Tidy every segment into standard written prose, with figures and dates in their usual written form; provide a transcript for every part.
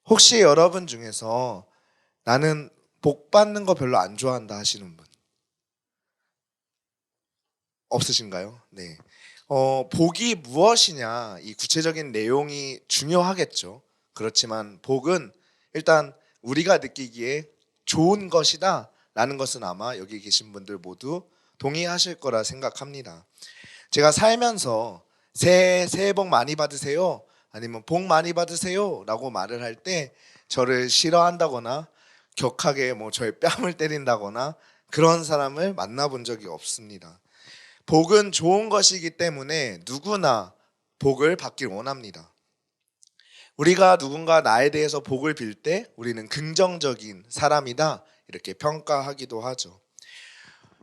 혹시 여러분 중에서 나는 복 받는 거 별로 안 좋아한다 하시는 분 없으신가요? 네. 복이 무엇이냐, 이 구체적인 내용이 중요하겠죠. 그렇지만 복은 일단 우리가 느끼기에 좋은 것이다 라는 것은 아마 여기 계신 분들 모두 동의하실 거라 생각합니다. 제가 살면서 새해 복 많이 받으세요, 아니면 복 많이 받으세요 라고 말을 할 때 저를 싫어한다거나 격하게 저의 뺨을 때린다거나 그런 사람을 만나본 적이 없습니다. 복은 좋은 것이기 때문에 누구나 복을 받길 원합니다. 우리가 누군가 나에 대해서 복을 빌 때 우리는 긍정적인 사람이다 이렇게 평가하기도 하죠.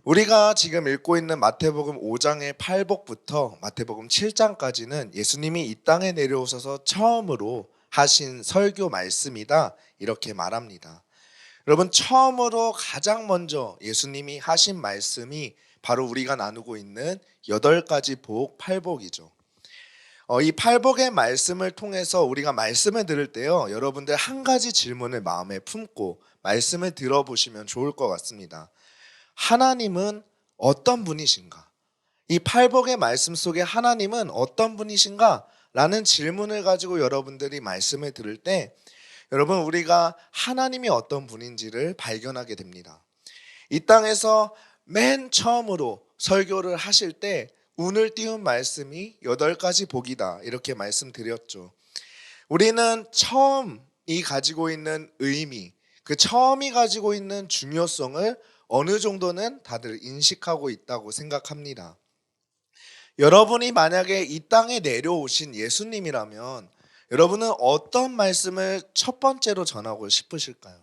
우리가 지금 읽고 있는 마태복음 5장의 8복부터 마태복음 7장까지는 예수님이 이 땅에 내려오셔서 처음으로 하신 설교 말씀이다 이렇게 말합니다. 여러분, 처음으로 가장 먼저 예수님이 하신 말씀이 바로 우리가 나누고 있는 8가지 복 8복이죠. 이 8복의 말씀을 통해서 우리가 말씀을 들을 때요, 여러분들 한 가지 질문을 마음에 품고 말씀을 들어보시면 좋을 것 같습니다. 하나님은 어떤 분이신가? 이 팔복의 말씀 속에 하나님은 어떤 분이신가? 라는 질문을 가지고 여러분들이 말씀을 들을 때 여러분, 우리가 하나님이 어떤 분인지를 발견하게 됩니다. 이 땅에서 맨 처음으로 설교를 하실 때 운을 띄운 말씀이 8가지 복이다 이렇게 말씀드렸죠. 우리는 처음이 가지고 있는 의미, 그 처음이 가지고 있는 중요성을 어느 정도는 다들 인식하고 있다고 생각합니다. 여러분이 만약에 이 땅에 내려오신 예수님이라면 여러분은 어떤 말씀을 첫 번째로 전하고 싶으실까요?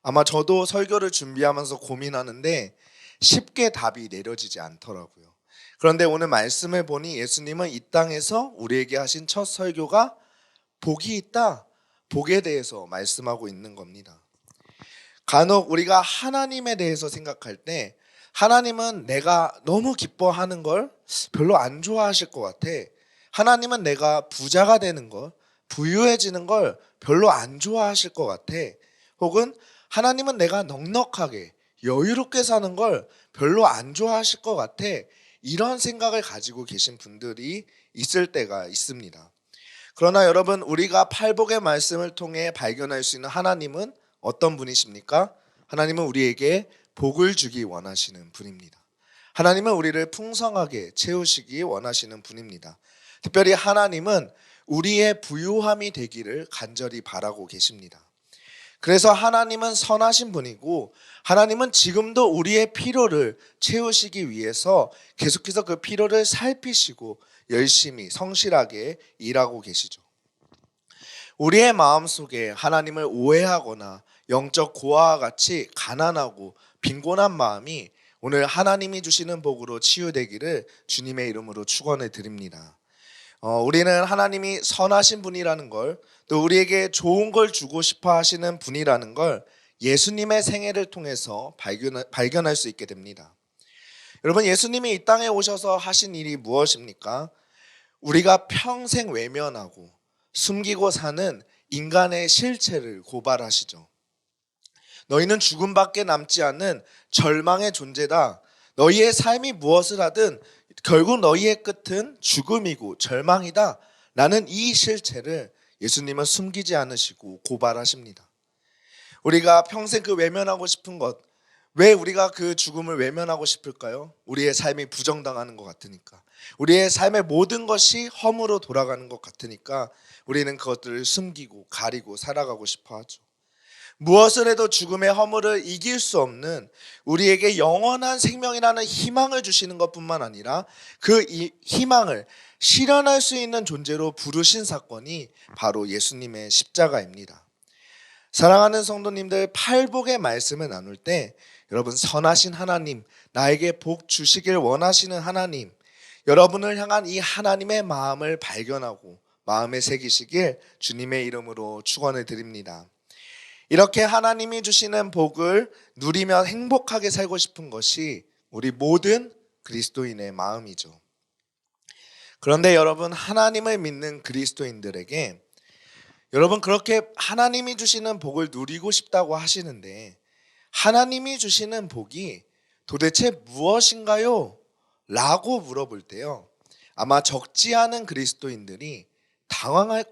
아마 저도 설교를 준비하면서 고민하는데 쉽게 답이 내려지지 않더라고요. 그런데 오늘 말씀을 보니 예수님은 이 땅에서 우리에게 하신 첫 설교가 복이 있다, 복에 대해서 말씀하고 있는 겁니다. 간혹 우리가 하나님에 대해서 생각할 때 하나님은 내가 너무 기뻐하는 걸 별로 안 좋아하실 것 같아. 하나님은 내가 부자가 되는 걸, 부유해지는 걸 별로 안 좋아하실 것 같아. 혹은 하나님은 내가 넉넉하게 여유롭게 사는 걸 별로 안 좋아하실 것 같아. 이런 생각을 가지고 계신 분들이 있을 때가 있습니다. 그러나 여러분, 우리가 팔복의 말씀을 통해 발견할 수 있는 하나님은 어떤 분이십니까? 하나님은 우리에게 복을 주기 원하시는 분입니다. 하나님은 우리를 풍성하게 채우시기 원하시는 분입니다. 특별히 하나님은 우리의 부유함이 되기를 간절히 바라고 계십니다. 그래서 하나님은 선하신 분이고 하나님은 지금도 우리의 필요를 채우시기 위해서 계속해서 그 필요를 살피시고 열심히 성실하게 일하고 계시죠. 우리의 마음속에 하나님을 오해하거나 영적 고아와 같이 가난하고 빈곤한 마음이 오늘 하나님이 주시는 복으로 치유되기를 주님의 이름으로 축원해 드립니다. 우리는 하나님이 선하신 분이라는 걸, 또 우리에게 좋은 걸 주고 싶어 하시는 분이라는 걸 예수님의 생애를 통해서 발견할 수 있게 됩니다. 여러분, 예수님이 이 땅에 오셔서 하신 일이 무엇입니까? 우리가 평생 외면하고 숨기고 사는 인간의 실체를 고발하시죠. 너희는 죽음밖에 남지 않는 절망의 존재다. 너희의 삶이 무엇을 하든 결국 너희의 끝은 죽음이고 절망이다. 라는 이 실체를 예수님은 숨기지 않으시고 고발하십니다. 우리가 평생 그 외면하고 싶은 것, 왜 우리가 그 죽음을 외면하고 싶을까요? 우리의 삶이 부정당하는 것 같으니까, 우리의 삶의 모든 것이 허무로 돌아가는 것 같으니까 우리는 그것들을 숨기고 가리고 살아가고 싶어 하죠. 무엇을 해도 죽음의 허물을 이길 수 없는 우리에게 영원한 생명이라는 희망을 주시는 것뿐만 아니라 그 희망을 실현할 수 있는 존재로 부르신 사건이 바로 예수님의 십자가입니다. 사랑하는 성도님들, 팔복의 말씀을 나눌 때 여러분, 선하신 하나님, 나에게 복 주시길 원하시는 하나님, 여러분을 향한 이 하나님의 마음을 발견하고 마음에 새기시길 주님의 이름으로 축원을 드립니다. 이렇게 하나님이 주시는 복을 누리며 행복하게 살고 싶은 것이 우리 모든 그리스도인의 마음이죠. 그런데 여러분, 하나님을 믿는 그리스도인들에게 여러분 그렇게 하나님이 주시는 복을 누리고 싶다고 하시는데 하나님이 주시는 복이 도대체 무엇인가요? 라고 물어볼 때요. 아마 적지 않은 그리스도인들이 당황할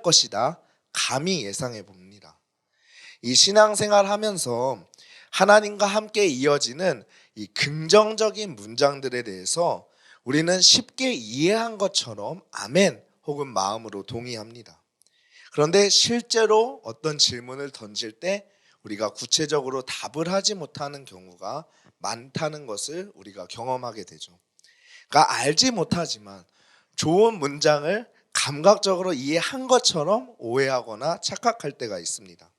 것이다. 감히 예상해 봅니다. 이 신앙생활 하면서 하나님과 함께 이어지는 이 긍정적인 문장들에 대해서 우리는 쉽게 이해한 것처럼 아멘 혹은 마음으로 동의합니다. 그런데 실제로 어떤 질문을 던질 때 우리가 구체적으로 답을 하지 못하는 경우가 많다는 것을 우리가 경험하게 되죠. 그러니까 알지 못하지만 좋은 문장을 감각적으로 이해한 것처럼 오해하거나 착각할 때가 있습니다.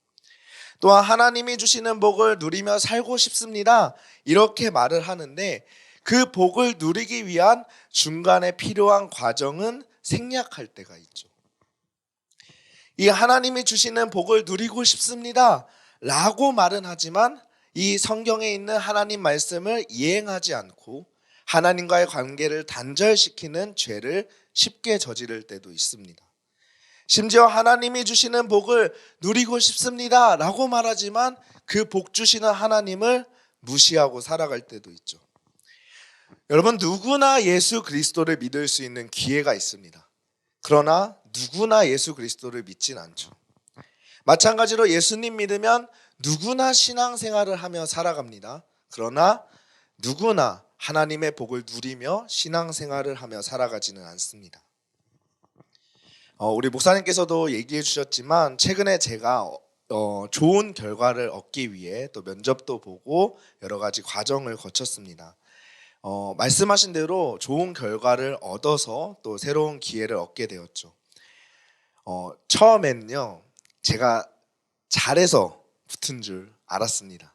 또한 하나님이 주시는 복을 누리며 살고 싶습니다. 이렇게 말을 하는데 그 복을 누리기 위한 중간에 필요한 과정은 생략할 때가 있죠. 이 하나님이 주시는 복을 누리고 싶습니다. 라고 말은 하지만 이 성경에 있는 하나님 말씀을 이행하지 않고 하나님과의 관계를 단절시키는 죄를 쉽게 저지를 때도 있습니다. 심지어 하나님이 주시는 복을 누리고 싶습니다 라고 말하지만 그 복 주시는 하나님을 무시하고 살아갈 때도 있죠. 여러분 누구나 예수 그리스도를 믿을 수 있는 기회가 있습니다. 그러나 누구나 예수 그리스도를 믿진 않죠. 마찬가지로 예수님 믿으면 누구나 신앙생활을 하며 살아갑니다. 그러나 누구나 하나님의 복을 누리며 신앙생활을 하며 살아가지는 않습니다. 우리 목사님께서도 얘기해 주셨지만 최근에 제가 좋은 결과를 얻기 위해 또 면접도 보고 여러 가지 과정을 거쳤습니다. 말씀하신 대로 좋은 결과를 얻어서 또 새로운 기회를 얻게 되었죠. 처음에는요 제가 잘해서 붙은 줄 알았습니다.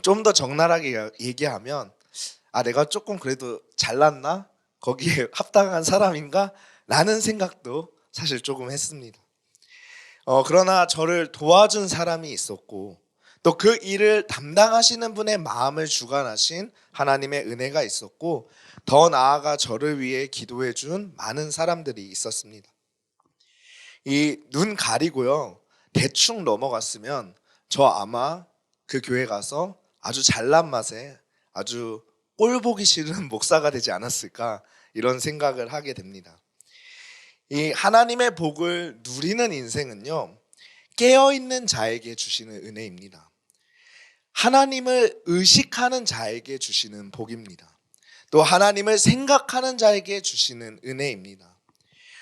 좀 더 적나라하게 얘기하면 내가 조금 그래도 잘났나? 거기에 합당한 사람인가? 라는 생각도 사실 조금 했습니다. 그러나 저를 도와준 사람이 있었고 또 그 일을 담당하시는 분의 마음을 주관하신 하나님의 은혜가 있었고 더 나아가 저를 위해 기도해 준 많은 사람들이 있었습니다. 이 눈 가리고요 대충 넘어갔으면 저 아마 그 교회 가서 아주 잘난 맛에 아주 꼴 보기 싫은 목사가 되지 않았을까 이런 생각을 하게 됩니다. 이 하나님의 복을 누리는 인생은요 깨어있는 자에게 주시는 은혜입니다. 하나님을 의식하는 자에게 주시는 복입니다. 또 하나님을 생각하는 자에게 주시는 은혜입니다.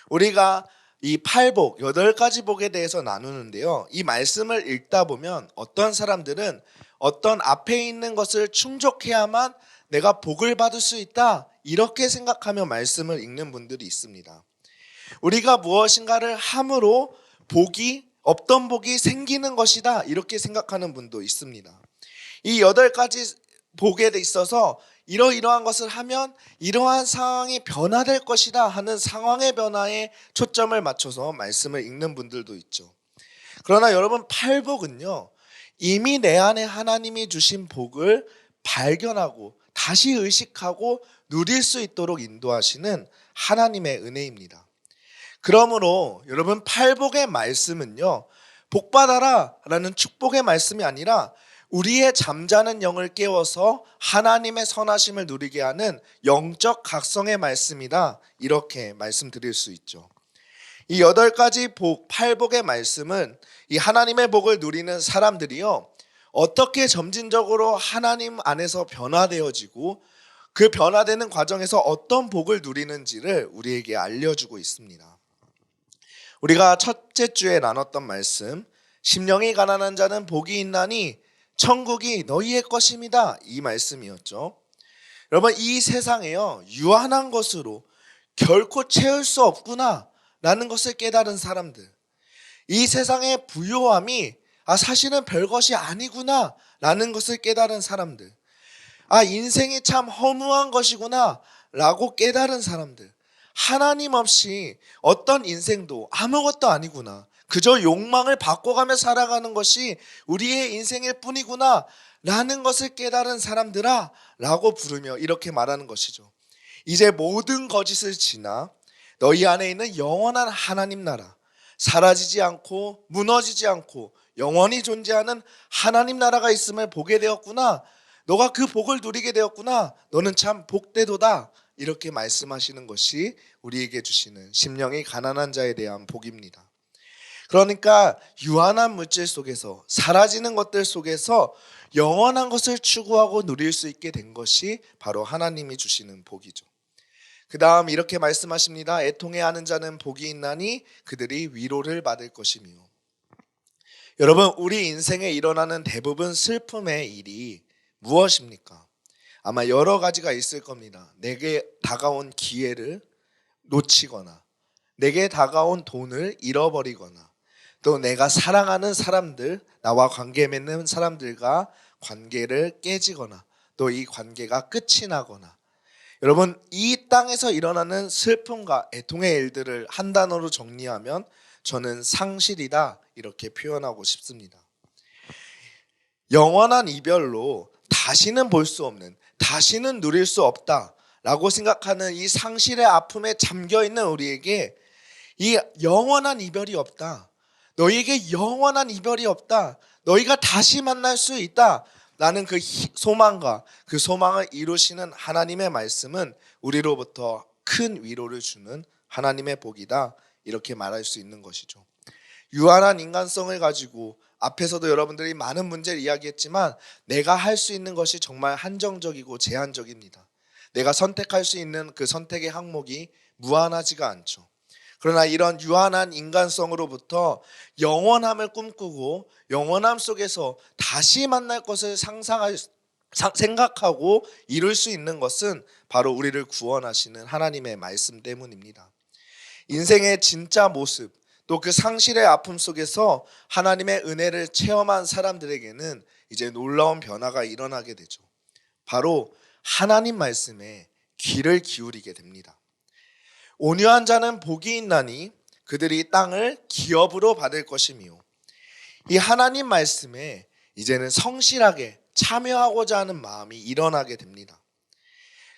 우리가 이 8복, 8가지 복에 대해서 나누는데요. 이 말씀을 읽다 보면 어떤 사람들은 어떤 앞에 있는 것을 충족해야만 내가 복을 받을 수 있다 이렇게 생각하며 말씀을 읽는 분들이 있습니다. 우리가 무엇인가를 함으로 없던 복이 생기는 것이다 이렇게 생각하는 분도 있습니다. 이 8가지 복에 있어서 이러이러한 것을 하면 이러한 상황이 변화될 것이다 하는 상황의 변화에 초점을 맞춰서 말씀을 읽는 분들도 있죠. 그러나 여러분 8복은요 이미 내 안에 하나님이 주신 복을 발견하고 다시 의식하고 누릴 수 있도록 인도하시는 하나님의 은혜입니다. 그러므로 여러분 8복의 말씀은요 복받아라 라는 축복의 말씀이 아니라 우리의 잠자는 영을 깨워서 하나님의 선하심을 누리게 하는 영적 각성의 말씀이다 이렇게 말씀드릴 수 있죠. 이 8가지 복, 8복의 말씀은 이 하나님의 복을 누리는 사람들이요 어떻게 점진적으로 하나님 안에서 변화되어지고 그 변화되는 과정에서 어떤 복을 누리는지를 우리에게 알려주고 있습니다. 우리가 첫째 주에 나눴던 말씀 심령이 가난한 자는 복이 있나니 천국이 너희의 것입니다 이 말씀이었죠. 여러분 이 세상에요 유한한 것으로 결코 채울 수 없구나 라는 것을 깨달은 사람들, 이 세상의 부요함이 사실은 별것이 아니구나 라는 것을 깨달은 사람들, 인생이 참 허무한 것이구나 라고 깨달은 사람들, 하나님 없이 어떤 인생도 아무것도 아니구나, 그저 욕망을 바꿔가며 살아가는 것이 우리의 인생일 뿐이구나 라는 것을 깨달은 사람들아 라고 부르며 이렇게 말하는 것이죠. 이제 모든 거짓을 지나 너희 안에 있는 영원한 하나님 나라, 사라지지 않고 무너지지 않고 영원히 존재하는 하나님 나라가 있음을 보게 되었구나. 너가 그 복을 누리게 되었구나. 너는 참 복되도다. 이렇게 말씀하시는 것이 우리에게 주시는 심령이 가난한 자에 대한 복입니다. 그러니까 유한한 물질 속에서, 사라지는 것들 속에서 영원한 것을 추구하고 누릴 수 있게 된 것이 바로 하나님이 주시는 복이죠. 그 다음 이렇게 말씀하십니다. 애통해하는 자는 복이 있나니 그들이 위로를 받을 것이며. 여러분, 우리 인생에 일어나는 대부분 슬픔의 일이 무엇입니까? 아마 여러 가지가 있을 겁니다. 내게 다가온 기회를 놓치거나, 내게 다가온 돈을 잃어버리거나, 또 내가 사랑하는 사람들, 나와 관계 맺는 사람들과 관계를 깨지거나, 또 이 관계가 끝이 나거나. 여러분, 이 땅에서 일어나는 슬픔과 애통의 일들을 한 단어로 정리하면 저는 상실이다, 이렇게 표현하고 싶습니다. 영원한 이별로 다시는 볼 수 없는, 다시는 누릴 수 없다 라고 생각하는 이 상실의 아픔에 잠겨있는 우리에게 이 영원한 이별이 없다, 너희에게 영원한 이별이 없다, 너희가 다시 만날 수 있다 라는 그 소망과 그 소망을 이루시는 하나님의 말씀은 우리로부터 큰 위로를 주는 하나님의 복이다, 이렇게 말할 수 있는 것이죠. 유한한 인간성을 가지고 앞에서도 여러분들이 많은 문제를 이야기했지만 내가 할 수 있는 것이 정말 한정적이고 제한적입니다. 내가 선택할 수 있는 그 선택의 항목이 무한하지가 않죠. 그러나 이런 유한한 인간성으로부터 영원함을 꿈꾸고 영원함 속에서 다시 만날 것을 생각하고 이룰 수 있는 것은 바로 우리를 구원하시는 하나님의 말씀 때문입니다. 인생의 진짜 모습, 또 그 상실의 아픔 속에서 하나님의 은혜를 체험한 사람들에게는 이제 놀라운 변화가 일어나게 되죠. 바로 하나님 말씀에 귀를 기울이게 됩니다. 온유한 자는 복이 있나니 그들이 땅을 기업으로 받을 것이며. 이 하나님 말씀에 이제는 성실하게 참여하고자 하는 마음이 일어나게 됩니다.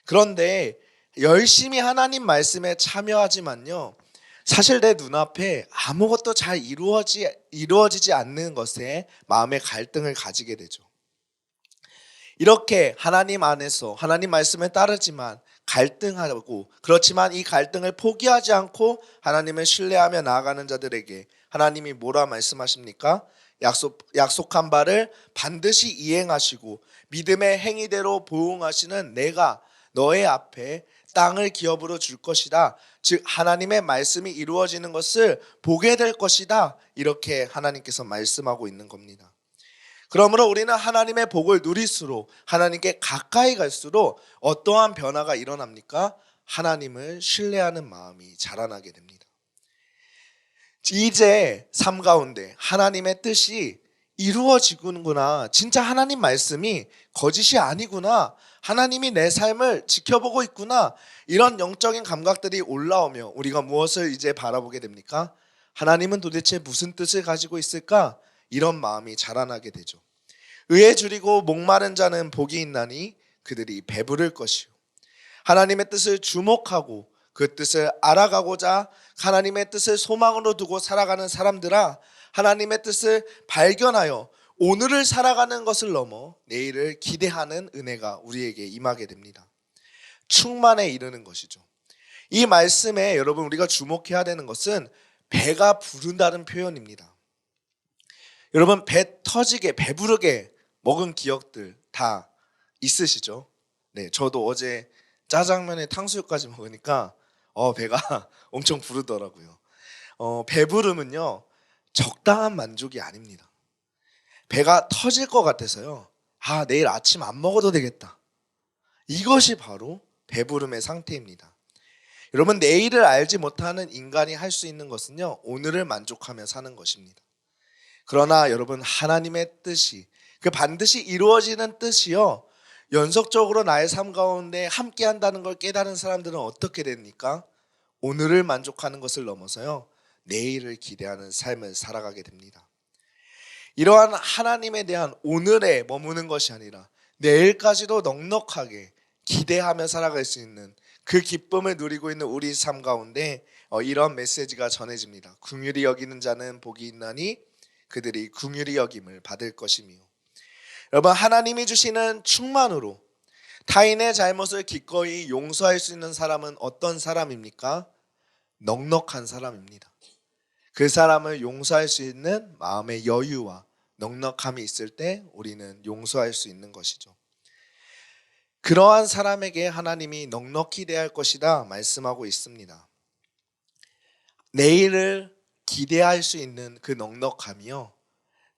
그런데 열심히 하나님 말씀에 참여하지만요, 사실 내 눈앞에 아무것도 잘 이루어지지 않는 것에 마음의 갈등을 가지게 되죠. 이렇게 하나님 안에서 하나님 말씀에 따르지만 갈등하고, 그렇지만 이 갈등을 포기하지 않고 하나님을 신뢰하며 나아가는 자들에게 하나님이 뭐라 말씀하십니까? 약속한 바를 반드시 이행하시고 믿음의 행위대로 보응하시는 내가 너의 앞에 땅을 기업으로 줄 것이다. 즉 하나님의 말씀이 이루어지는 것을 보게 될 것이다. 이렇게 하나님께서 말씀하고 있는 겁니다. 그러므로 우리는 하나님의 복을 누릴수록, 하나님께 가까이 갈수록 어떠한 변화가 일어납니까? 하나님을 신뢰하는 마음이 자라나게 됩니다. 이제 삶 가운데 하나님의 뜻이 이루어지구나, 진짜 하나님 말씀이 거짓이 아니구나, 하나님이 내 삶을 지켜보고 있구나, 이런 영적인 감각들이 올라오며 우리가 무엇을 이제 바라보게 됩니까? 하나님은 도대체 무슨 뜻을 가지고 있을까? 이런 마음이 자라나게 되죠. 의에 줄이고 목마른 자는 복이 있나니 그들이 배부를 것이요. 하나님의 뜻을 주목하고 그 뜻을 알아가고자 하나님의 뜻을 소망으로 두고 살아가는 사람들아, 하나님의 뜻을 발견하여 오늘을 살아가는 것을 넘어 내일을 기대하는 은혜가 우리에게 임하게 됩니다. 충만에 이르는 것이죠. 이 말씀에 여러분 우리가 주목해야 되는 것은 배가 부른다는 표현입니다. 여러분, 배 터지게 배부르게 먹은 기억들 다 있으시죠? 네, 저도 어제 짜장면에 탕수육까지 먹으니까 배가 엄청 부르더라고요. 배부름은요, 적당한 만족이 아닙니다. 배가 터질 것 같아서요, 내일 아침 안 먹어도 되겠다, 이것이 바로 배부름의 상태입니다. 여러분, 내일을 알지 못하는 인간이 할 수 있는 것은요, 오늘을 만족하며 사는 것입니다. 그러나 여러분, 하나님의 뜻이, 그 반드시 이루어지는 뜻이요, 연속적으로 나의 삶 가운데 함께 한다는 걸 깨달은 사람들은 어떻게 됩니까? 오늘을 만족하는 것을 넘어서요, 내일을 기대하는 삶을 살아가게 됩니다. 이러한 하나님에 대한 오늘에 머무는 것이 아니라 내일까지도 넉넉하게 기대하며 살아갈 수 있는 그 기쁨을 누리고 있는 우리 삶 가운데 이런 메시지가 전해집니다. 긍휼히 여기는 자는 복이 있나니 그들이 긍휼히 여김을 받을 것이며. 여러분, 하나님이 주시는 충만으로 타인의 잘못을 기꺼이 용서할 수 있는 사람은 어떤 사람입니까? 넉넉한 사람입니다. 그 사람을 용서할 수 있는 마음의 여유와 넉넉함이 있을 때 우리는 용서할 수 있는 것이죠. 그러한 사람에게 하나님이 넉넉히 대할 것이다 말씀하고 있습니다. 내일을 기대할 수 있는 그 넉넉함이요,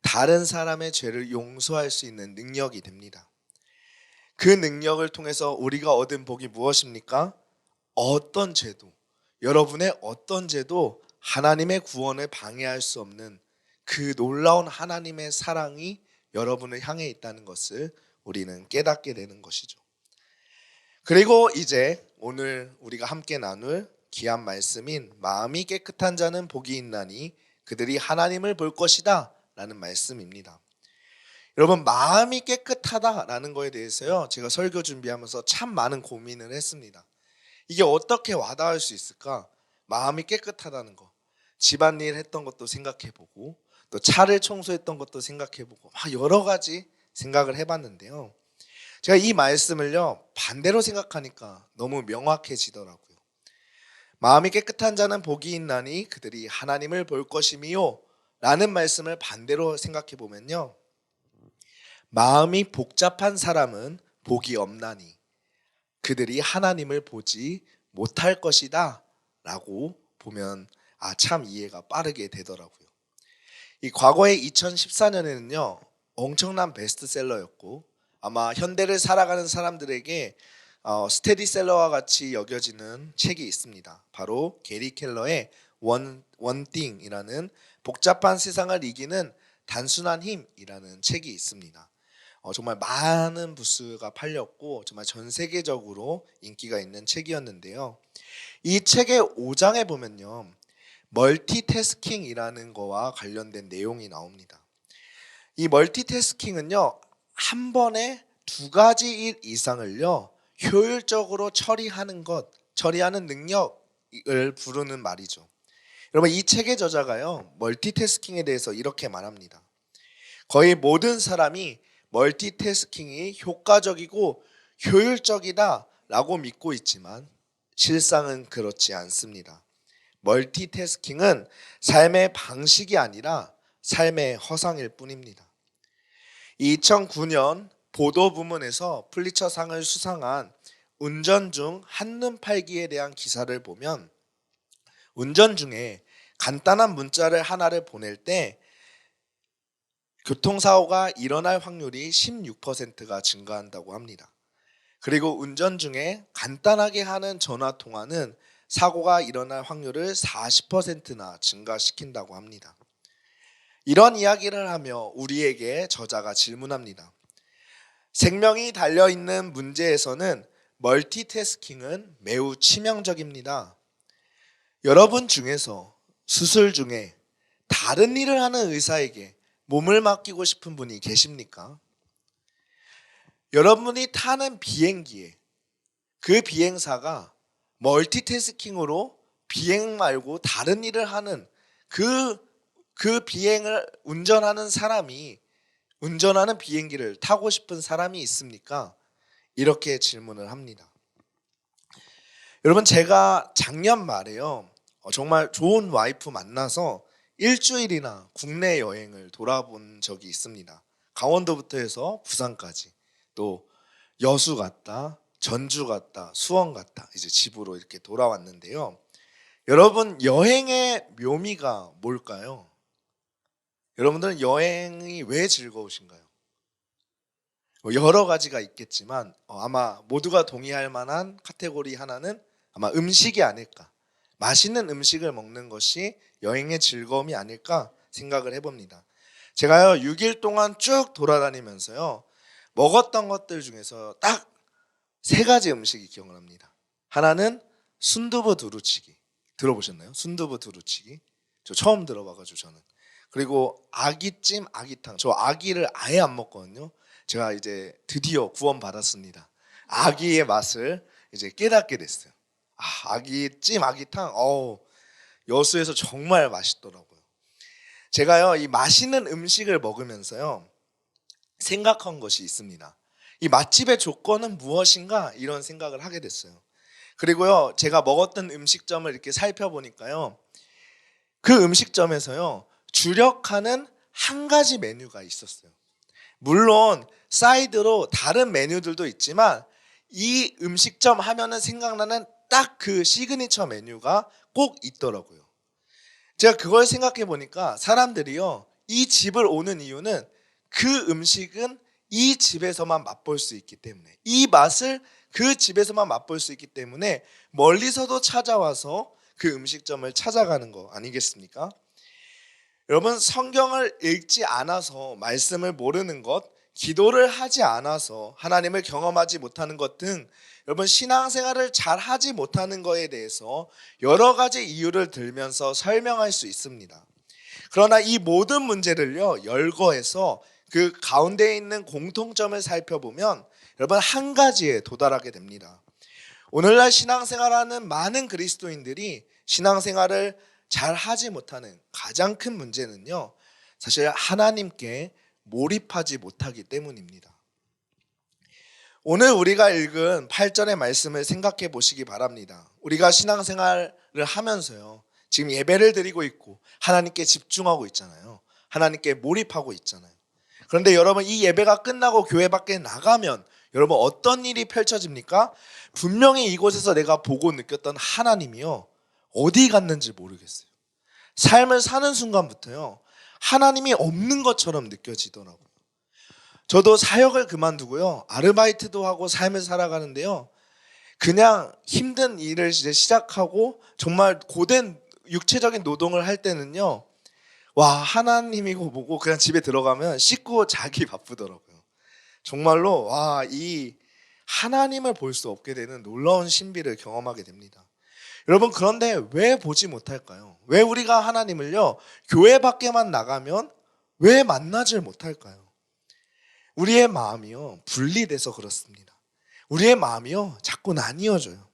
다른 사람의 죄를 용서할 수 있는 능력이 됩니다. 그 능력을 통해서 우리가 얻은 복이 무엇입니까? 어떤 죄도, 여러분의 어떤 죄도 하나님의 구원을 방해할 수 없는 그 놀라운 하나님의 사랑이 여러분을 향해 있다는 것을 우리는 깨닫게 되는 것이죠. 그리고 이제 오늘 우리가 함께 나눌 귀한 말씀인 마음이 깨끗한 자는 복이 있나니 그들이 하나님을 볼 것이다 라는 말씀입니다. 여러분, 마음이 깨끗하다라는 거에 대해서요, 제가 설교 준비하면서 참 많은 고민을 했습니다. 이게 어떻게 와닿을 수 있을까? 마음이 깨끗하다는 거, 집안일 했던 것도 생각해보고 또 차를 청소했던 것도 생각해보고 여러 가지 생각을 해봤는데요, 제가 이 말씀을요 반대로 생각하니까 너무 명확해지더라고요. 마음이 깨끗한 자는 복이 있나니 그들이 하나님을 볼 것이미요 라는 말씀을 반대로 생각해보면요, 마음이 복잡한 사람은 복이 없나니 그들이 하나님을 보지 못할 것이다 라고 보면 참 이해가 빠르게 되더라고요. 이 과거에 2014년에는요 엄청난 베스트셀러였고 아마 현대를 살아가는 사람들에게 스테디셀러와 같이 여겨지는 책이 있습니다. 바로 게리 켈러의 원띵이라는 복잡한 세상을 이기는 단순한 힘이라는 책이 있습니다. 정말 많은 부스가 팔렸고 정말 전 세계적으로 인기가 있는 책이었는데요, 이 책의 5장에 보면요 멀티태스킹이라는 거와 관련된 내용이 나옵니다. 이 멀티태스킹은요 한 번에 두 가지 일 이상을요 효율적으로 처리하는 능력을 부르는 말이죠. 여러분, 이 책의 저자가요 멀티태스킹에 대해서 이렇게 말합니다. 거의 모든 사람이 멀티태스킹이 효과적이고 효율적이다라고 믿고 있지만 실상은 그렇지 않습니다. 멀티태스킹은 삶의 방식이 아니라 삶의 허상일 뿐입니다. 2009년 보도 부문에서 플리처상을 수상한 운전 중 한눈 팔기에 대한 기사를 보면 운전 중에 간단한 문자를 하나를 보낼 때 교통사고가 일어날 확률이 16%가 증가한다고 합니다. 그리고 운전 중에 간단하게 하는 전화통화는 사고가 일어날 확률을 40%나 증가시킨다고 합니다. 이런 이야기를 하며 우리에게 저자가 질문합니다. 생명이 달려있는 문제에서는 멀티태스킹은 매우 치명적입니다. 여러분 중에서 수술 중에 다른 일을 하는 의사에게 몸을 맡기고 싶은 분이 계십니까? 여러분이 타는 비행기에 그 비행사가 멀티태스킹으로 비행 말고 다른 일을 하는 그 비행을 운전하는 사람이 운전하는 비행기를 타고 싶은 사람이 있습니까? 이렇게 질문을 합니다. 여러분, 제가 작년 말에요 정말 좋은 와이프 만나서 일주일이나 국내 여행을 돌아본 적이 있습니다. 강원도부터 해서 부산까지, 또 여수 갔다, 전주 갔다, 수원 갔다, 이제 집으로 이렇게 돌아왔는데요, 여러분, 여행의 묘미가 뭘까요? 여러분들은 여행이 왜 즐거우신가요? 여러 가지가 있겠지만 아마 모두가 동의할 만한 카테고리 하나는 아마 음식이 아닐까, 맛있는 음식을 먹는 것이 여행의 즐거움이 아닐까 생각을 해봅니다. 제가요 6일 동안 쭉 돌아다니면서요 먹었던 것들 중에서 딱 세 가지 음식이 기억을 합니다. 하나는 순두부 두루치기, 들어보셨나요? 순두부 두루치기 저 처음 들어봐가지고 저는. 그리고 아기찜, 아기탕. 저 아기를 아예 안 먹거든요. 제가 이제 드디어 구원 받았습니다. 아기의 맛을 이제 깨닫게 됐어요. 아기찜, 아기탕, 여수에서 정말 맛있더라고요. 제가요, 이 맛있는 음식을 먹으면서요, 생각한 것이 있습니다. 이 맛집의 조건은 무엇인가? 이런 생각을 하게 됐어요. 그리고요, 제가 먹었던 음식점을 이렇게 살펴보니까요, 그 음식점에서요, 주력하는 한 가지 메뉴가 있었어요. 물론 사이드로 다른 메뉴들도 있지만 이 음식점 하면은 생각나는 딱 그 시그니처 메뉴가 꼭 있더라고요. 제가 그걸 생각해 보니까 사람들이요, 이 집을 오는 이유는 그 음식은 이 집에서만 맛볼 수 있기 때문에, 이 맛을 그 집에서만 맛볼 수 있기 때문에 멀리서도 찾아와서 그 음식점을 찾아가는 거 아니겠습니까? 여러분, 성경을 읽지 않아서, 말씀을 모르는 것, 기도를 하지 않아서 하나님을 경험하지 못하는 것 등 여러분, 신앙생활을 잘 하지 못하는 것에 대해서 여러 가지 이유를 들면서 설명할 수 있습니다. 그러나 이 모든 문제를요, 열거해서 그 가운데 있는 공통점을 살펴보면 여러분, 한 가지에 도달하게 됩니다. 오늘날 신앙생활하는 많은 그리스도인들이 신앙생활을 잘 하지 못하는 가장 큰 문제는요, 사실 하나님께 몰입하지 못하기 때문입니다. 오늘 우리가 읽은 8절의 말씀을 생각해 보시기 바랍니다. 우리가 신앙생활을 하면서요, 지금 예배를 드리고 있고 하나님께 집중하고 있잖아요. 하나님께 몰입하고 있잖아요. 그런데 여러분, 이 예배가 끝나고 교회 밖에 나가면 여러분, 어떤 일이 펼쳐집니까? 분명히 이곳에서 내가 보고 느꼈던 하나님이요, 어디 갔는지 모르겠어요. 삶을 사는 순간부터요, 하나님이 없는 것처럼 느껴지더라고요. 저도 사역을 그만두고요, 아르바이트도 하고 삶을 살아가는데요, 그냥 힘든 일을 이제 시작하고 정말 고된 육체적인 노동을 할 때는요, 와, 하나님이고 뭐고 그냥 집에 들어가면 씻고 자기 바쁘더라고요. 정말로 와, 이 하나님을 볼 수 없게 되는 놀라운 신비를 경험하게 됩니다. 여러분, 그런데 왜 보지 못할까요? 왜 우리가 하나님을요, 교회 밖에만 나가면 왜 만나질 못할까요? 우리의 마음이요, 분리돼서 그렇습니다. 우리의 마음이요, 자꾸 나뉘어져요.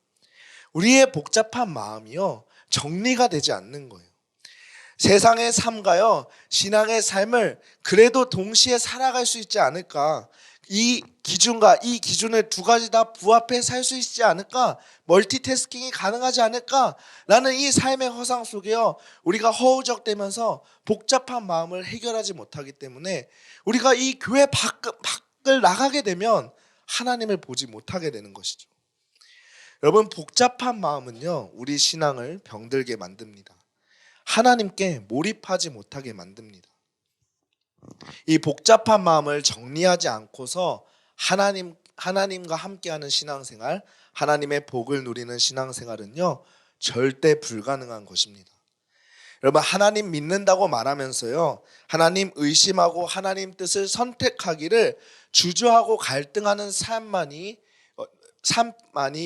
우리의 복잡한 마음이요, 정리가 되지 않는 거예요. 세상의 삶과요, 신앙의 삶을 그래도 동시에 살아갈 수 있지 않을까? 이 기준과 이 기준을 두 가지 다 부합해 살 수 있지 않을까? 멀티태스킹이 가능하지 않을까? 라는 이 삶의 허상 속에요, 우리가 허우적대면서 복잡한 마음을 해결하지 못하기 때문에 우리가 이 교회 밖을 나가게 되면 하나님을 보지 못하게 되는 것이죠. 여러분, 복잡한 마음은요, 우리 신앙을 병들게 만듭니다. 하나님께 몰입하지 못하게 만듭니다. 이 복잡한 마음을 정리하지 않고서 하나님과 함께하는 신앙생활, 하나님의 복을 누리는 신앙생활은요, 절대 불가능한 것입니다. 여러분, 하나님 믿는다고 말하면서요, 하나님 의심하고 하나님 뜻을 선택하기를 주저하고 갈등하는 삶만이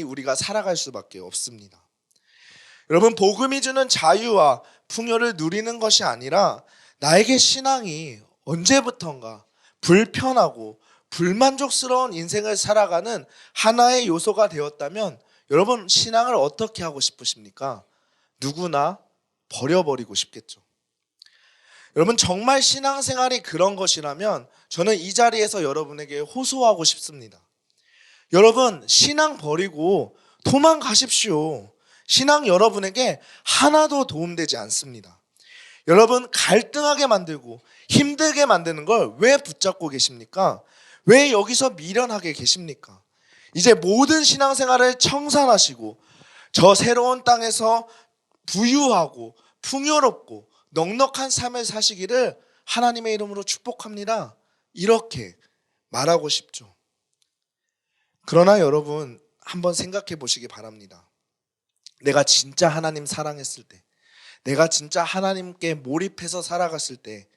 우리가 살아갈 수밖에 없습니다. 여러분, 복음이 주는 자유와 풍요를 누리는 것이 아니라 나에게 신앙이 언제부턴가 불편하고 불만족스러운 인생을 살아가는 하나의 요소가 되었다면 여러분, 신앙을 어떻게 하고 싶으십니까? 누구나 버려버리고 싶겠죠. 여러분, 정말 신앙생활이 그런 것이라면 저는 이 자리에서 여러분에게 호소하고 싶습니다. 여러분, 신앙 버리고 도망가십시오. 신앙 여러분에게 하나도 도움되지 않습니다. 여러분, 갈등하게 만들고 힘들게 만드는 걸 왜 붙잡고 계십니까? 왜 여기서 미련하게 계십니까? 이제 모든 신앙생활을 청산하시고 저 새로운 땅에서 부유하고 풍요롭고 넉넉한 삶을 사시기를 하나님의 이름으로 축복합니다. 이렇게 말하고 싶죠. 그러나 여러분, 한번 생각해 보시기 바랍니다. 내가 진짜 하나님 사랑했을 때, 내가 진짜 하나님께 몰입해서 살아갔을 때,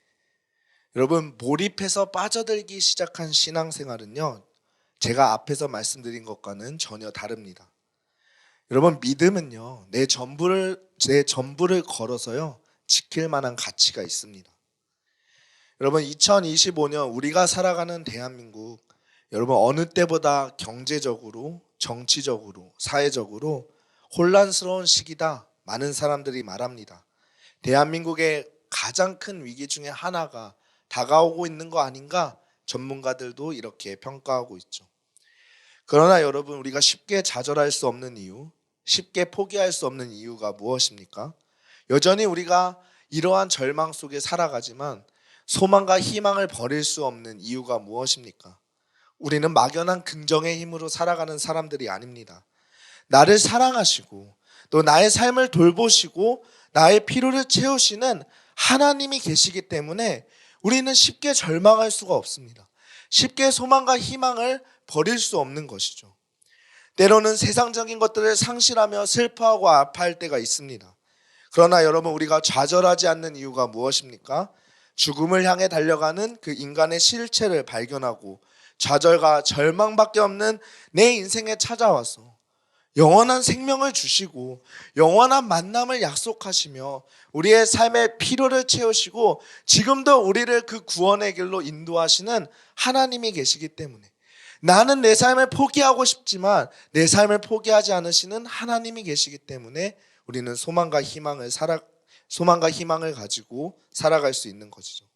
여러분, 몰입해서 빠져들기 시작한 신앙생활은요, 제가 앞에서 말씀드린 것과는 전혀 다릅니다. 여러분, 믿음은요, 내 전부를 걸어서요, 지킬 만한 가치가 있습니다. 여러분, 2025년 우리가 살아가는 대한민국, 여러분, 어느 때보다 경제적으로, 정치적으로, 사회적으로 혼란스러운 시기다, 많은 사람들이 말합니다. 대한민국의 가장 큰 위기 중에 하나가 다가오고 있는 거 아닌가? 전문가들도 이렇게 평가하고 있죠. 그러나 여러분, 우리가 쉽게 좌절할 수 없는 이유, 쉽게 포기할 수 없는 이유가 무엇입니까? 여전히 우리가 이러한 절망 속에 살아가지만 소망과 희망을 버릴 수 없는 이유가 무엇입니까? 우리는 막연한 긍정의 힘으로 살아가는 사람들이 아닙니다. 나를 사랑하시고 또 나의 삶을 돌보시고 나의 필요를 채우시는 하나님이 계시기 때문에 우리는 쉽게 절망할 수가 없습니다. 쉽게 소망과 희망을 버릴 수 없는 것이죠. 때로는 세상적인 것들을 상실하며 슬퍼하고 아파할 때가 있습니다. 그러나 여러분, 우리가 좌절하지 않는 이유가 무엇입니까? 죽음을 향해 달려가는 그 인간의 실체를 발견하고 좌절과 절망밖에 없는 내 인생에 찾아와서 영원한 생명을 주시고 영원한 만남을 약속하시며 우리의 삶의 필요를 채우시고 지금도 우리를 그 구원의 길로 인도하시는 하나님이 계시기 때문에, 나는 내 삶을 포기하고 싶지만 내 삶을 포기하지 않으시는 하나님이 계시기 때문에 우리는 소망과 희망을 가지고 살아갈 수 있는 것이죠.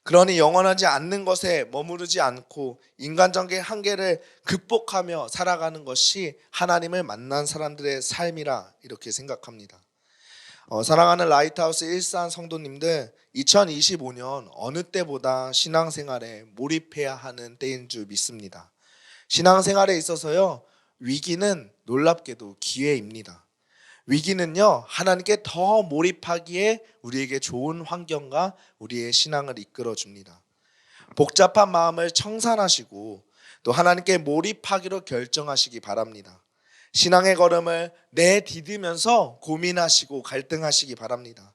그러니 영원하지 않는 것에 머무르지 않고 인간적인 한계를 극복하며 살아가는 것이 하나님을 만난 사람들의 삶이라 이렇게 생각합니다. 사랑하는 라이트하우스 일산 성도님들, 2025년 어느 때보다 신앙생활에 몰입해야 하는 때인 줄 믿습니다. 신앙생활에 있어서요, 위기는 놀랍게도 기회입니다. 위기는요, 하나님께 더 몰입하기에 우리에게 좋은 환경과 우리의 신앙을 이끌어 줍니다. 복잡한 마음을 청산하시고 또 하나님께 몰입하기로 결정하시기 바랍니다. 신앙의 걸음을 내디디면서 고민하시고 갈등하시기 바랍니다.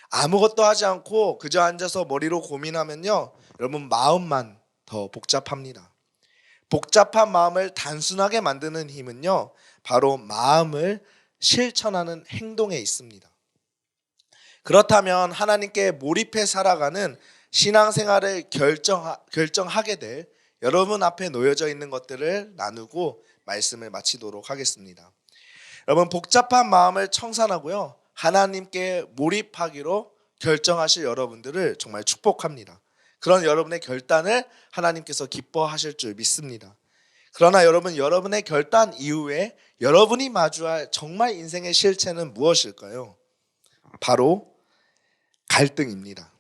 아무것도 하지 않고 그저 앉아서 머리로 고민하면요, 여러분, 마음만 더 복잡합니다. 복잡한 마음을 단순하게 만드는 힘은요, 바로 마음을 실천하는 행동에 있습니다. 그렇다면 하나님께 몰입해 살아가는 신앙생활을 결정하게 될 여러분 앞에 놓여져 있는 것들을 나누고 말씀을 마치도록 하겠습니다. 여러분, 복잡한 마음을 청산하고요, 하나님께 몰입하기로 결정하실 여러분들을 정말 축복합니다. 그런 여러분의 결단을 하나님께서 기뻐하실 줄 믿습니다. 그러나 여러분, 여러분의 결단 이후에 여러분이 마주할 정말 인생의 실체는 무엇일까요? 바로 갈등입니다.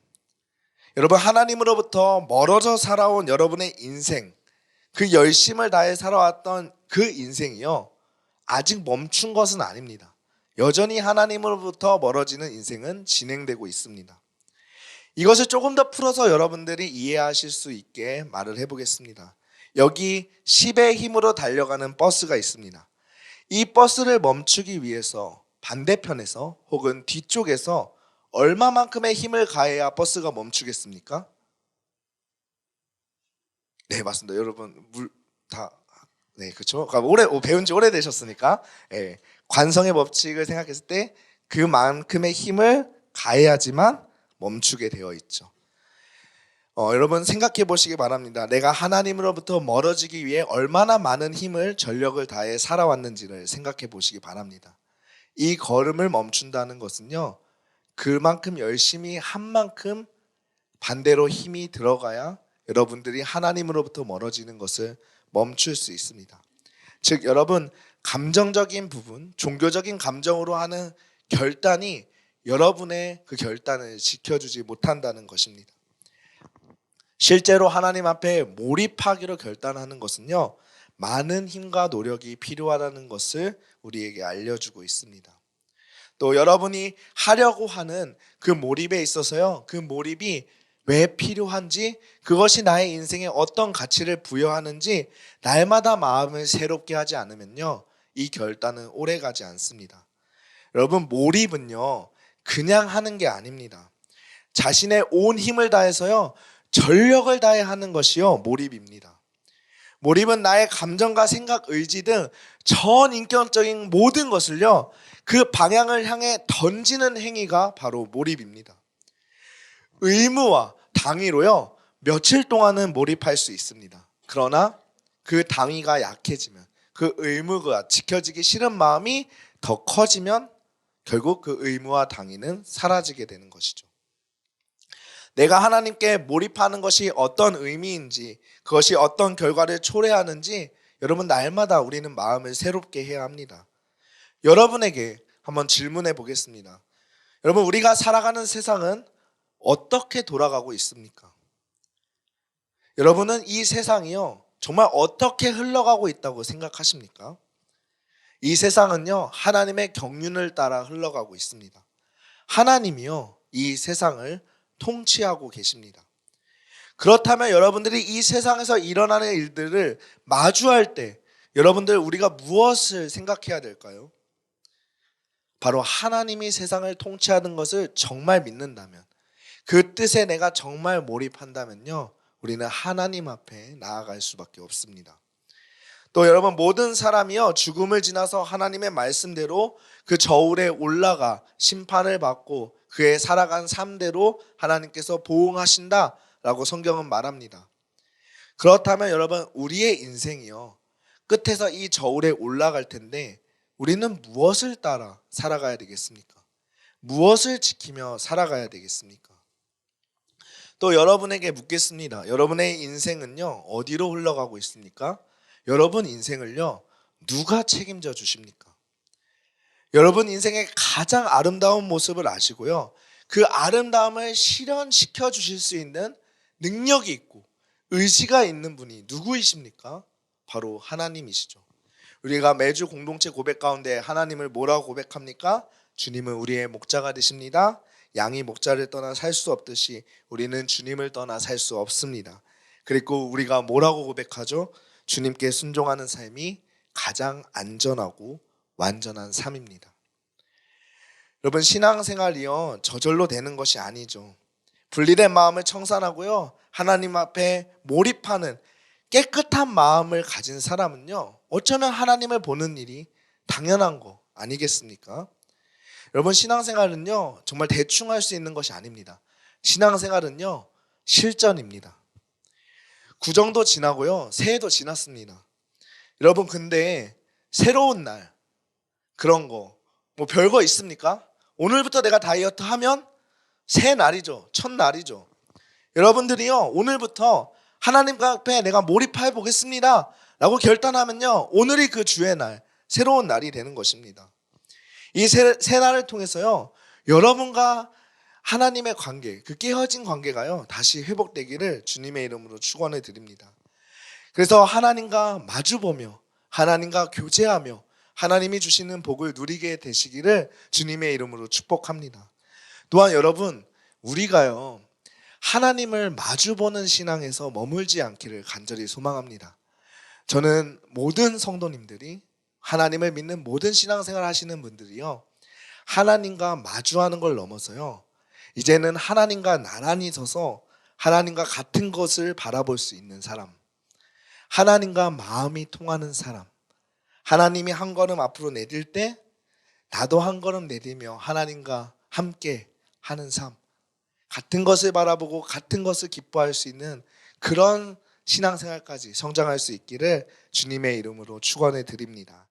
여러분, 하나님으로부터 멀어져 살아온 여러분의 인생, 그 열심을 다해 살아왔던 그 인생이요, 아직 멈춘 것은 아닙니다. 여전히 하나님으로부터 멀어지는 인생은 진행되고 있습니다. 이것을 조금 더 풀어서 여러분들이 이해하실 수 있게 말을 해보겠습니다. 여기 10의 힘으로 달려가는 버스가 있습니다. 이 버스를 멈추기 위해서 반대편에서 혹은 뒤쪽에서 얼마만큼의 힘을 가해야 버스가 멈추겠습니까? 네, 맞습니다. 여러분 네, 그렇죠. 배운 지 오래되셨으니까, 네, 관성의 법칙을 생각했을 때 그만큼의 힘을 가해야지만 멈추게 되어 있죠. 여러분, 생각해 보시기 바랍니다. 내가 하나님으로부터 멀어지기 위해 얼마나 많은 힘을, 전력을 다해 살아왔는지를 생각해 보시기 바랍니다. 이 걸음을 멈춘다는 것은요, 그만큼 열심히 한 만큼 반대로 힘이 들어가야 여러분들이 하나님으로부터 멀어지는 것을 멈출 수 있습니다. 즉, 여러분, 감정적인 부분, 종교적인 감정으로 하는 결단이 여러분의 그 결단을 지켜주지 못한다는 것입니다. 실제로 하나님 앞에 몰입하기로 결단하는 것은요, 많은 힘과 노력이 필요하다는 것을 우리에게 알려주고 있습니다. 또 여러분이 하려고 하는 그 몰입에 있어서요, 그 몰입이 왜 필요한지, 그것이 나의 인생에 어떤 가치를 부여하는지 날마다 마음을 새롭게 하지 않으면요, 이 결단은 오래가지 않습니다. 여러분, 몰입은요, 그냥 하는 게 아닙니다. 자신의 온 힘을 다해서요, 전력을 다해 하는 것이요, 몰입입니다. 몰입은 나의 감정과 생각, 의지 등 전인격적인 모든 것을요, 그 방향을 향해 던지는 행위가 바로 몰입입니다. 의무와 당위로요, 며칠 동안은 몰입할 수 있습니다. 그러나 그 당위가 약해지면, 그 의무가 지켜지기 싫은 마음이 더 커지면 결국 그 의무와 당위는 사라지게 되는 것이죠. 내가 하나님께 몰입하는 것이 어떤 의미인지, 그것이 어떤 결과를 초래하는지 여러분 날마다 우리는 마음을 새롭게 해야 합니다. 여러분에게 한번 질문해 보겠습니다. 여러분, 우리가 살아가는 세상은 어떻게 돌아가고 있습니까? 여러분은 이 세상이요, 정말 어떻게 흘러가고 있다고 생각하십니까? 이 세상은요, 하나님의 경륜을 따라 흘러가고 있습니다. 하나님이요, 이 세상을 통치하고 계십니다. 그렇다면 여러분들이 이 세상에서 일어나는 일들을 마주할 때 여러분들 우리가 무엇을 생각해야 될까요? 바로 하나님이 세상을 통치하는 것을 정말 믿는다면, 그 뜻에 내가 정말 몰입한다면요, 우리는 하나님 앞에 나아갈 수밖에 없습니다. 또 여러분, 모든 사람이요 죽음을 지나서 하나님의 말씀대로 그 저울에 올라가 심판을 받고 그의 살아간 삶대로 하나님께서 보응하신다라고 성경은 말합니다. 그렇다면 여러분, 우리의 인생이요 끝에서 이 저울에 올라갈 텐데 우리는 무엇을 따라 살아가야 되겠습니까? 무엇을 지키며 살아가야 되겠습니까? 또 여러분에게 묻겠습니다. 여러분의 인생은요 어디로 흘러가고 있습니까? 여러분 인생을요 누가 책임져 주십니까? 여러분 인생의 가장 아름다운 모습을 아시고요, 그 아름다움을 실현시켜 주실 수 있는 능력이 있고 의지가 있는 분이 누구이십니까? 바로 하나님이시죠. 우리가 매주 공동체 고백 가운데 하나님을 뭐라고 고백합니까? 주님은 우리의 목자가 되십니다. 양이 목자를 떠나 살 수 없듯이 우리는 주님을 떠나 살 수 없습니다. 그리고 우리가 뭐라고 고백하죠? 주님께 순종하는 삶이 가장 안전하고 완전한 삶입니다. 여러분, 신앙생활이요 저절로 되는 것이 아니죠. 분리된 마음을 청산하고요 하나님 앞에 몰입하는 깨끗한 마음을 가진 사람은요 어쩌면 하나님을 보는 일이 당연한 거 아니겠습니까? 여러분, 신앙생활은요 정말 대충 할 수 있는 것이 아닙니다. 신앙생활은요 실전입니다. 구정도 지나고요 새해도 지났습니다. 여러분, 근데 새로운 날, 그런 거 뭐 별거 있습니까? 오늘부터 내가 다이어트 하면 새 날이죠. 첫날이죠. 여러분들이요 오늘부터 하나님 앞에 내가 몰입해 보겠습니다 라고 결단하면요 오늘이 그 주의 날, 새로운 날이 되는 것입니다. 이 새 날을 통해서요 여러분과 하나님의 관계, 그 깨어진 관계가요 다시 회복되기를 주님의 이름으로 축원해 드립니다. 그래서 하나님과 마주보며 하나님과 교제하며 하나님이 주시는 복을 누리게 되시기를 주님의 이름으로 축복합니다. 또한 여러분, 우리가요 하나님을 마주보는 신앙에서 머물지 않기를 간절히 소망합니다. 저는 모든 성도님들이, 하나님을 믿는 모든 신앙생활 하시는 분들이요 하나님과 마주하는 걸 넘어서요 이제는 하나님과 나란히 서서 하나님과 같은 것을 바라볼 수 있는 사람, 하나님과 마음이 통하는 사람, 하나님이 한 걸음 앞으로 내딜 때 나도 한 걸음 내디며 하나님과 함께 하는 삶, 같은 것을 바라보고 같은 것을 기뻐할 수 있는 그런 신앙생활까지 성장할 수 있기를 주님의 이름으로 축원해 드립니다.